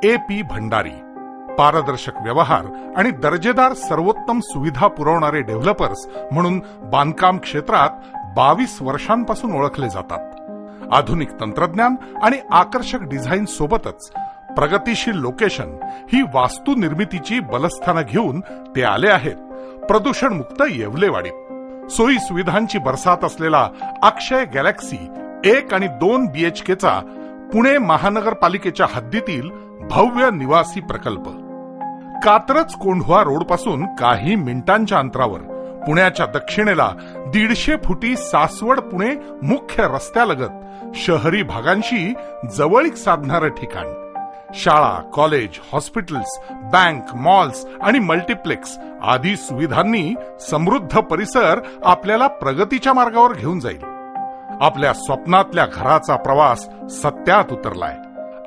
AP Bhandari. पारदर्शक व्यवहार आणि दर्जेदार सर्वोत्तम सुविधा पुरवणारे डेव्हलपर्स म्हणून बांधकाम क्षेत्रात 22 वर्षांपासून ओळखले जातात. आधुनिक तंत्रज्ञान आणि आकर्षक डिझाईन सोबतच प्रगतीशील लोकेशन ही वास्तू निर्मितीची बलस्थानं घेऊन ते आले आहेत प्रदूषणमुक्त येवलेवाडीत. सोयी सुविधांची बरसात असलेला अक्षय गॅलेक्सी 1 आणि 2 BHKचा पुणे महानगरपालिकेच्या हद्दीतील भव्य निवासी प्रकल्प. कात्रज कोंढवा रोड पासून काही मिनिटांच्या अंतरावर पुण्याच्या दक्षिणेला 150 फुटी सासवड पुणे मुख्य रस्त्यालगत शहरी भागांशी जवळीक साधणारं ठिकाण. शाळा, कॉलेज, हॉस्पिटल्स, बँक, मॉल्स आणि मल्टिप्लेक्स आदी सुविधांनी समृद्ध परिसर आपल्याला प्रगतीच्या मार्गावर घेऊन जाईल. आपल्या स्वप्नातल्या घराचा प्रवास सत्यात उतरलाय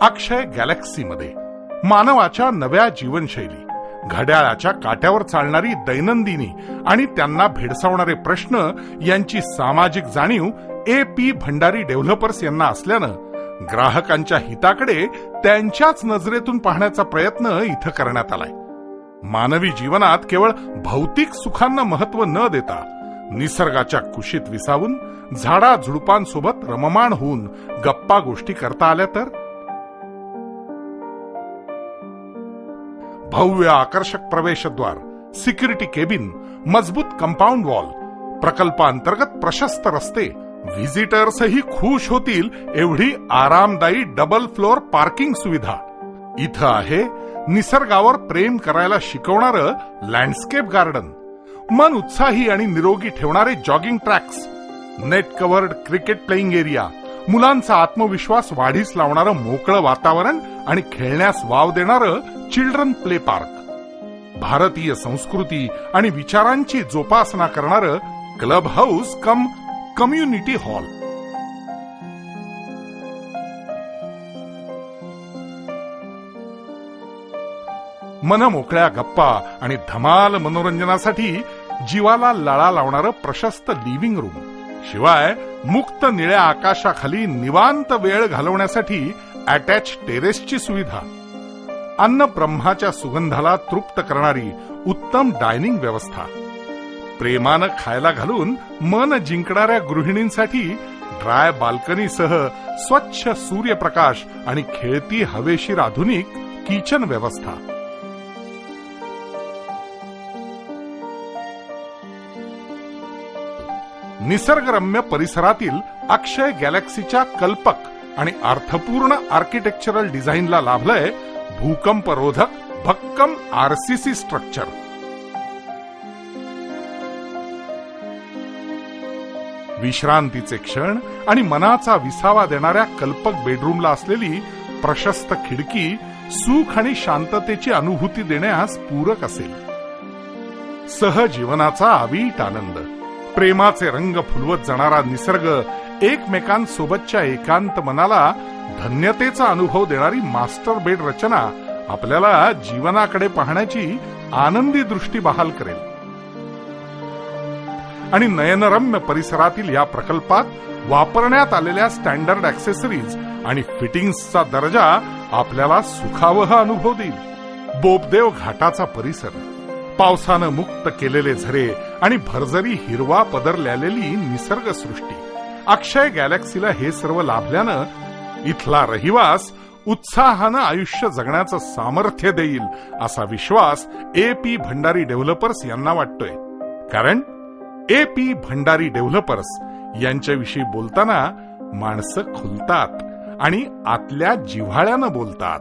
अक्षय गॅलेक्सीमध्ये. मानवाच्या नव्या जीवनशैली, घड्याळाच्या काट्यावर चालणारी दैनंदिनी आणि त्यांना भेडसावणारे प्रश्न यांची सामाजिक जाणीव AP भंडारी डेव्हलपर्स यांना असल्यानं ग्राहकांच्या हिताकडे त्यांच्याच नजरेतून पाहण्याचा प्रयत्न इथं करण्यात आलाय. मानवी जीवनात केवळ भौतिक सुखांना महत्व न देता निसर्गाच्या कुशीत विसावून झाडा झुडपांसोबत रममाण होऊन गप्पा गोष्टी करता आल्या तर. भव्य आकर्षक प्रवेशद्वार, सिक्युरिटी केबिन, मजबूत कंपाऊंड वॉल, प्रकल्पांतर्गत प्रशस्त रस्ते, व्हिजिटर्सही खुश होतील एवढी आरामदायी डबल फ्लोर पार्किंग सुविधा. इथं आहे निसर्गावर प्रेम करायला शिकवणारं लँडस्केप गार्डन, मन उत्साही आणि निरोगी ठेवणारे jogging tracks, net covered cricket playing area, मुलांचा आत्मविश्वास वाढीस लावणारं मोकळं वातावरण आणि खेळण्यास वाव देणारं चिल्ड्रन प्ले पार्क, भारतीय संस्कृती आणि विचारांची जोपासना करणारं क्लब हाऊस कम कम्युनिटी हॉल. मनमोकळ्या गप्पा आणि धमाल मनोरंजनासाठी जीवाला लळा लावणारं प्रशस्त लिव्हिंग रूम. शिवाय मुक्त निळ्या आकाशाखाली निवांत वेळ घालवण्यासाठी अटॅच टेरेसची सुविधा. अन्न ब्रह्माच्या सुगंधाला तृप्त करणारी उत्तम डायनिंग व्यवस्था. प्रेमानं खायला घालून मन जिंकणाऱ्या गृहिणींसाठी ड्राय बाल्कनीसह स्वच्छ सूर्यप्रकाश आणि खेळती हवेशीर आधुनिक किचन व्यवस्था. निसर्गरम्य परिसरातील अक्षय गॅलेक्सीच्या कल्पक आणि अर्थपूर्ण आर्किटेक्चरल डिझाईनला लाभलंय भूकंपरोधक भक्कम RCC स्ट्रक्चर. विश्रांतीचे क्षण आणि मनाचा विसावा देणाऱ्या कल्पक बेडरूमला असलेली प्रशस्त खिडकी सुख आणि शांततेची अनुभूती देण्यास पूरक असेल. सहजीवनाचा अवीट आनंद, प्रेमाचे रंग फुलवत जाणारा निसर्ग, एकमेकांसोबतच्या एकांत मनाला धन्यतेचा अनुभव देणारी मास्टर बेड रचना आपल्याला जीवनाकडे पाहण्याची आनंदी दृष्टी बहाल करेल. आणि नयनरम्य परिसरातील या प्रकल्पात वापरण्यात आलेल्या स्टँडर्ड ॲक्सेसरीज आणि फिटिंग्सचा दर्जा आपल्याला सुखावह अनुभव देईल. बोपदेव घाटाचा परिसर, पावसानं मुक्त केलेले झरे आणि भरजरी हिरवा पदरलेली निसर्गसृष्टी. अक्षय गॅलेक्सीला हे सर्व लाभल्यानं इथला रहिवास उत्साहानं आयुष्य जगण्याचं सामर्थ्य देईल असा विश्वास AP भंडारी डेव्हलपर्स यांना वाटतोय. कारण AP भंडारी डेव्हलपर्स यांच्याविषयी बोलताना माणसं खुलतात आणि आतल्या जिव्हाळ्यानं बोलतात.